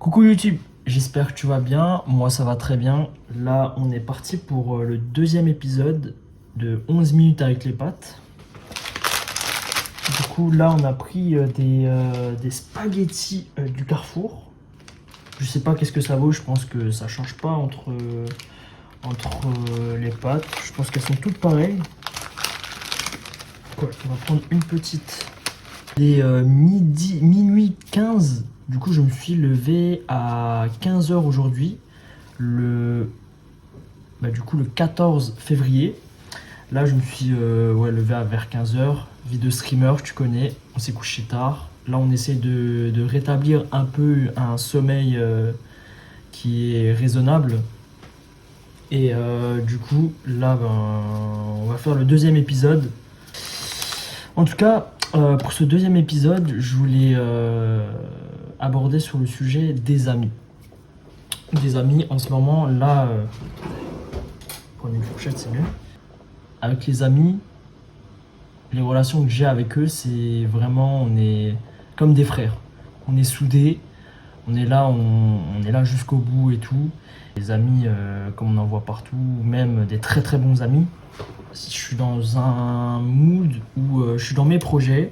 Coucou YouTube, j'espère que tu vas bien, moi ça va très bien. Là on est parti pour le deuxième épisode de 11 minutes avec les pâtes. Du coup là on a pris des spaghettis du Carrefour. Je sais pas qu'est-ce que ça vaut, je pense que ça change pas entre les pâtes. Je pense qu'elles sont toutes pareilles. Ouais, on va prendre une petite. Il est minuit 15. Du coup, je me suis levé à 15 h aujourd'hui, le 14 février. Là, je me suis levé vers 15 h. Vie de streamer, tu connais, on s'est couché tard. Là, on essaie de rétablir un peu un sommeil qui est raisonnable. Et du coup, là, on va faire le deuxième épisode. En tout cas, pour ce deuxième épisode, je voulais aborder sur le sujet des amis. Des amis, en ce moment, là, prendre une fourchette, c'est mieux. Avec les amis, les relations que j'ai avec eux, c'est vraiment, on est comme des frères. On est soudés, on est là jusqu'au bout et tout. Les amis, comme on en voit partout, même des très très bons amis. Si je suis dans un mood où je suis dans mes projets,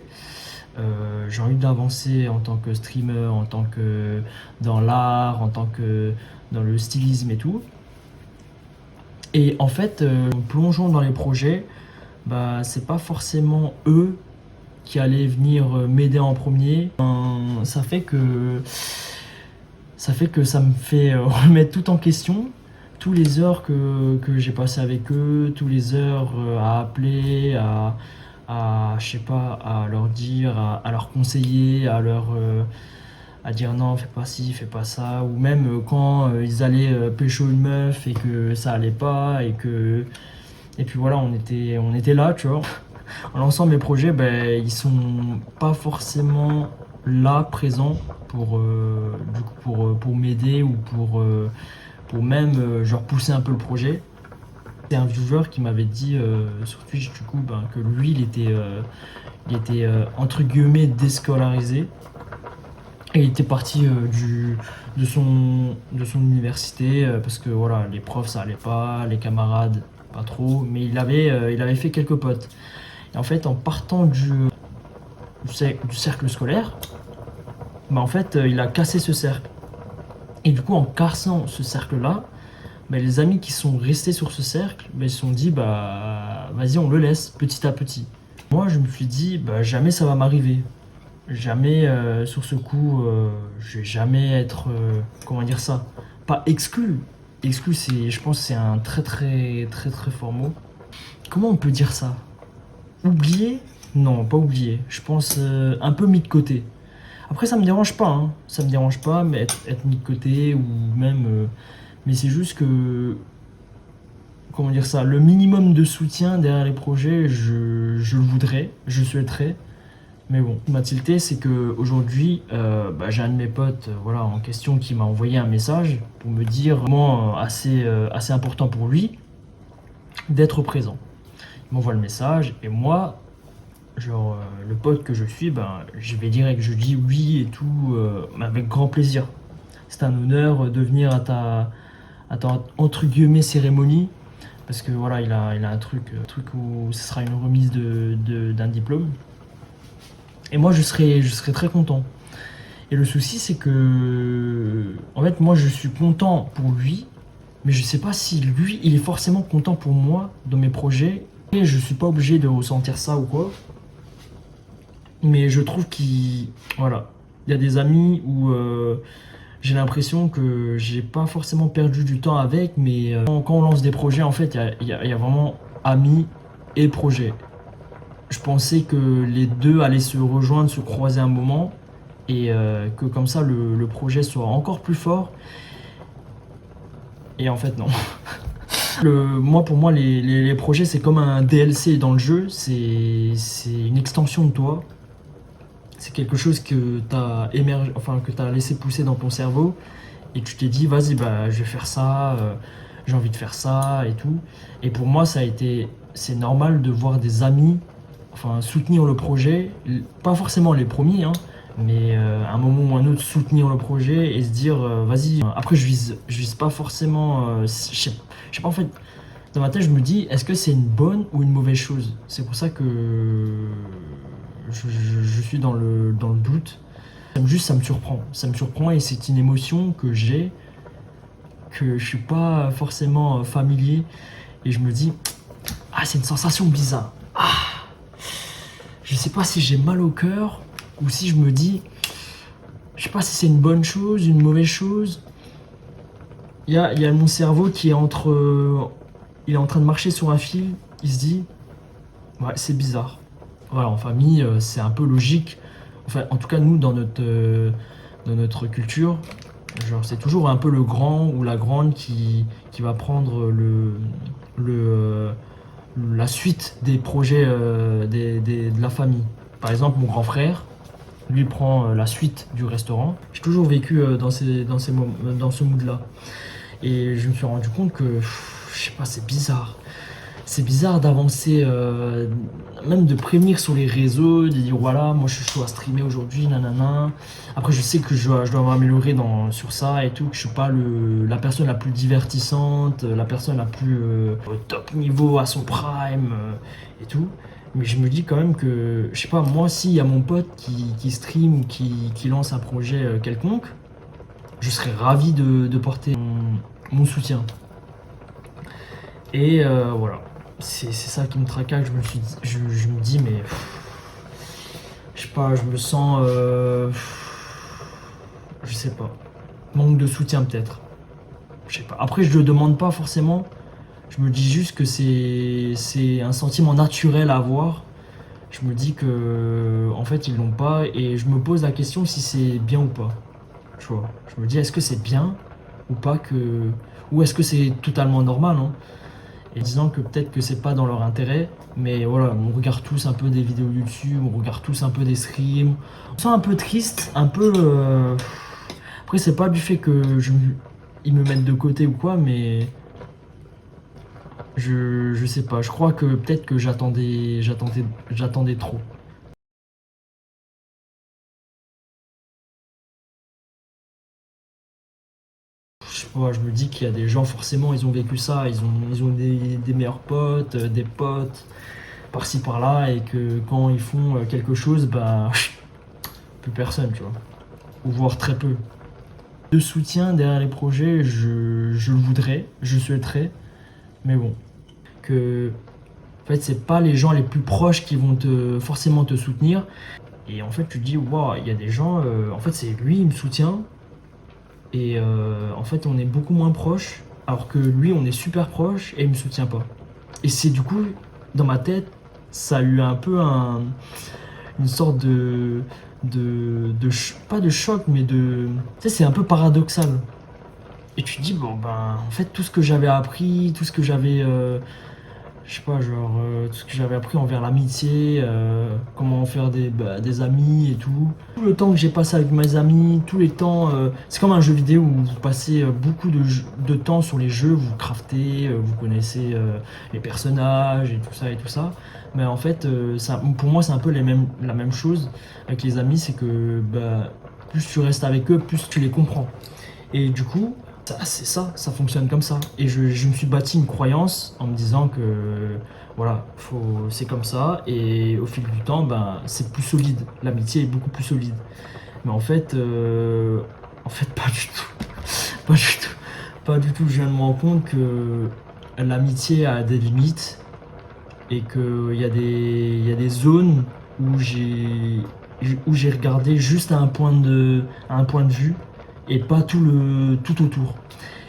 j'ai envie d'avancer en tant que streamer, en tant que dans l'art, en tant que dans le stylisme et tout. Et en fait, en plongeant dans les projets, c'est pas forcément eux qui allaient venir m'aider en premier. Ça fait que ça me fait remettre tout en question. Tous les heures que j'ai passées avec eux, tous les heures à appeler, je sais pas, à leur dire, à leur conseiller, à dire non, fais pas ci, fais pas ça, ou même quand ils allaient pécho une meuf et que ça allait pas et puis voilà, on était là, tu vois. En lançant mes projets, ils sont pas forcément là, présents pour m'aider ou pour même genre pousser un peu le projet. C'est un viewer qui m'avait dit sur Twitch du coup que lui il était entre guillemets déscolarisé et il était parti de son université parce que voilà, les profs ça allait pas, les camarades pas trop, mais il avait fait quelques potes. Et en fait en partant du cercle scolaire, en fait il a cassé ce cercle. Et du coup, en cassant ce cercle-là, les amis qui sont restés sur ce cercle, ils se sont dit, vas-y, on le laisse petit à petit. Moi, je me suis dit, jamais ça va m'arriver. Jamais, sur ce coup, je vais jamais être, comment dire ça, pas exclu. Exclu, je pense que c'est un très, très, très, très fort mot. Comment on peut dire ça? Oublier? Non, pas oublier. Je pense un peu mis de côté. Après, ça me dérange pas, hein. Ça me dérange pas, mais être mis de côté ou même. Mais c'est juste que. Comment dire ça? Le minimum de soutien derrière les projets, je le voudrais, je souhaiterais. Mais bon, ma tilté, c'est qu'aujourd'hui, j'ai un de mes potes en question qui m'a envoyé un message pour me dire vraiment assez important pour lui d'être présent. Il m'envoie le message et moi. Le pote que je suis, je vais direct, je dis oui et tout, avec grand plaisir. C'est un honneur de venir à ta entre guillemets cérémonie, parce que voilà, il a un truc où ce sera une remise d'un diplôme. Et moi, je serai très content. Et le souci, c'est que, en fait, moi, je suis content pour lui, mais je sais pas si lui, il est forcément content pour moi dans mes projets. Et je suis pas obligé de ressentir ça ou quoi. Mais je trouve qu'il y a des amis où j'ai l'impression que j'ai pas forcément perdu du temps avec, mais quand on lance des projets, en fait, il y a vraiment amis et projets. Je pensais que les deux allaient se rejoindre, se croiser un moment, et que comme ça, le projet soit encore plus fort. Et en fait, non. Pour moi, les projets, c'est comme un DLC dans le jeu, c'est une extension de toi. C'est quelque chose que tu as laissé pousser dans ton cerveau et tu t'es dit vas-y je vais faire ça, j'ai envie de faire ça et tout. Et pour moi c'est normal de voir des amis soutenir le projet, pas forcément les premiers, hein, Mais à un moment ou un autre, soutenir le projet et se dire, vas-y. Après, je vise pas forcément. Je sais pas, en fait, dans ma tête, je me dis, est-ce que c'est une bonne ou une mauvaise chose? C'est pour ça que je suis dans le doute. Juste, ça me surprend. Ça me surprend et c'est une émotion que j'ai, que je suis pas forcément familier. Et je me dis, ah, c'est une sensation bizarre. Je sais pas si j'ai mal au cœur ou si je me dis, je sais pas si c'est une bonne chose, une mauvaise chose. Il y a mon cerveau qui est il est en train de marcher sur un fil. Il se dit, ouais, c'est bizarre. Voilà, en famille, c'est un peu logique. Enfin, en tout cas, nous, dans notre culture, genre, c'est toujours un peu le grand ou la grande qui va prendre le, euh, la suite des projets de la famille. Par exemple, mon grand frère, lui prend la suite du restaurant. J'ai toujours vécu dans ce mood-là. Et je me suis rendu compte que, je sais pas, c'est bizarre. C'est bizarre d'avancer, même de prévenir sur les réseaux, de dire voilà, moi je suis chaud à streamer aujourd'hui, nanana. Après, je sais que je dois m'améliorer sur ça et tout, que je suis pas la personne la plus divertissante, la personne la plus au top niveau, à son prime et tout. Mais je me dis quand même que, je sais pas, moi, s'il y a mon pote qui stream ou qui lance un projet quelconque, je serais ravi de porter mon soutien. Et voilà, c'est ça qui me tracasse. Je me dis, mais je sais pas, je me sens, je sais pas, manque de soutien peut-être. Je sais pas. Après, je le demande pas forcément. Je me dis juste que c'est un sentiment naturel à avoir. Je me dis que en fait ils l'ont pas et je me pose la question si c'est bien ou pas. Tu vois. Je me dis est-ce que c'est bien ou pas ou est-ce que c'est totalement normal, hein? Et disant que peut-être que c'est pas dans leur intérêt, mais voilà, on regarde tous un peu des vidéos YouTube, on regarde tous un peu des streams. On se sent un peu triste, un peu. Après, c'est pas du fait que ils me mettent de côté ou quoi, mais je sais pas. Je crois que peut-être que j'attendais trop. Je sais pas, je me dis qu'il y a des gens, forcément, ils ont vécu ça, ils ont des meilleurs potes, des potes par-ci par-là, et que quand ils font quelque chose, bah, plus personne, tu vois. Ou voire très peu. De soutien derrière les projets, je le voudrais, je souhaiterais, mais bon, que en fait c'est pas les gens les plus proches qui vont forcément te soutenir. Et en fait tu te dis waouh, il y a des gens, en fait c'est lui il me soutient et en fait on est beaucoup moins proches, alors que lui on est super proche et il me soutient pas. Et c'est du coup dans ma tête ça a eu un peu une sorte pas de choc, mais tu sais, c'est un peu paradoxal. Et tu te dis, bon, ben, en fait, tout ce que j'avais appris, tout ce que j'avais, je sais pas, genre, tout ce que j'avais appris envers l'amitié, comment faire des amis et tout le temps que j'ai passé avec mes amis, tous les temps, c'est comme un jeu vidéo où vous passez beaucoup de temps sur les jeux, vous craftez, vous connaissez les personnages et tout ça. Mais en fait, pour moi, c'est un peu la même chose avec les amis, c'est que bah, plus tu restes avec eux, plus tu les comprends. Et du coup, c'est ça, ça fonctionne comme ça. Et je me suis bâti une croyance en me disant que voilà, c'est comme ça. Et au fil du temps, ben, c'est plus solide. L'amitié est beaucoup plus solide. Mais en fait, pas du tout. Pas du tout. Pas du tout. Je viens de me rendre compte que l'amitié a des limites et qu'il y a des zones où j'ai regardé juste à un point de vue et pas tout autour.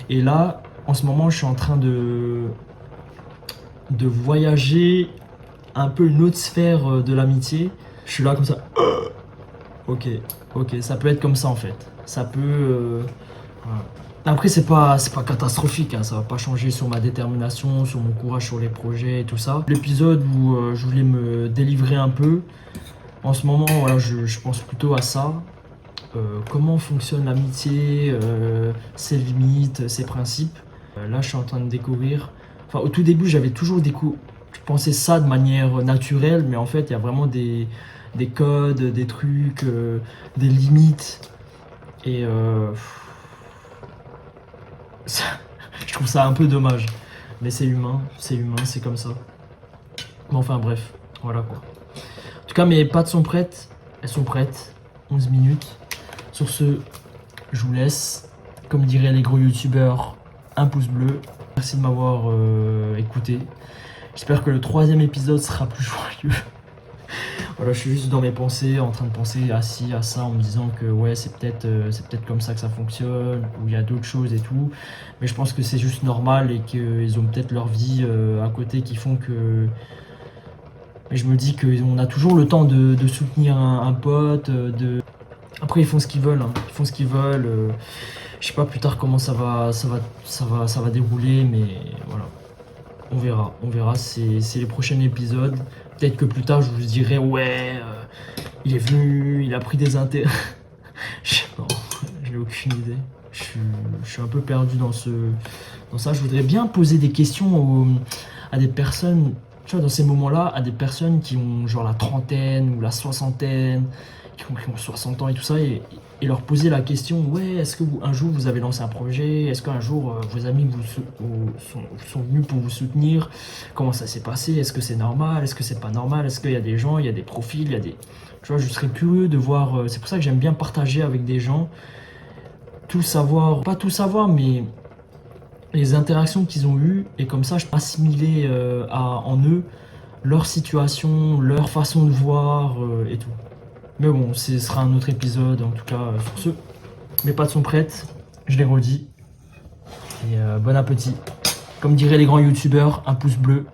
Et là, en ce moment, je suis en train de voyager un peu une autre sphère de l'amitié. Je suis là comme ça. Ok, ok, ça peut être comme ça en fait. Ça peut. Voilà. Après, c'est pas catastrophique, hein, ça va pas changer sur ma détermination, sur mon courage sur les projets et tout ça. L'épisode où je voulais me délivrer un peu, en ce moment, voilà, je pense plutôt à ça. Comment fonctionne l'amitié, ses limites, ses principes. Là, je suis en train de découvrir. Enfin, au tout début, j'avais toujours je pensais ça de manière naturelle, mais en fait, il y a vraiment des codes, des trucs, des limites. Et je trouve ça un peu dommage. Mais c'est humain, c'est comme ça. Mais enfin bref, voilà quoi. En tout cas, mes pattes sont prêtes. Elles sont prêtes. 11 minutes. Sur ce, je vous laisse. Comme diraient les gros youtubeurs, un pouce bleu. Merci de m'avoir écouté. J'espère que le 3e épisode sera plus joyeux. Voilà, je suis juste dans mes pensées, en train de penser à ci, à ça, en me disant que ouais, c'est peut-être comme ça que ça fonctionne, ou il y a d'autres choses et tout. Mais je pense que c'est juste normal et qu'ils ont peut-être leur vie à côté qui font que. Mais je me dis qu'on a toujours le temps de soutenir un pote. Après, ils font ce qu'ils veulent. Hein. Ils font ce qu'ils veulent. Je sais pas plus tard comment ça va dérouler, mais voilà. On verra. C'est les prochains épisodes. Peut-être que plus tard, je vous dirai, ouais, il est venu, il a pris des intérêts. Je sais pas, j'ai aucune idée. Je suis un peu perdu dans ça. Je voudrais bien poser des questions à des personnes, tu vois, dans ces moments-là, à des personnes qui ont genre la trentaine ou la soixantaine, qui ont 60 ans et tout ça, et leur poser la question, ouais, est-ce que un jour vous avez lancé un projet? Est-ce qu'un jour vos amis sont venus pour vous soutenir? Comment ça s'est passé? Est-ce que c'est normal? Est-ce que c'est pas normal? Est-ce qu'il y a des gens, il y a des profils, il y a des... Tu vois, je serais curieux de voir... c'est pour ça que j'aime bien partager avec des gens, tout savoir, pas tout savoir, mais les interactions qu'ils ont eues, et comme ça, je peux assimiler en eux leur situation, leur façon de voir et tout. Mais bon, ce sera un autre épisode, en tout cas, sur ce. Mes pâtes sont prêtes, je les redis. Et bon appétit. Comme diraient les grands youtubeurs, un pouce bleu.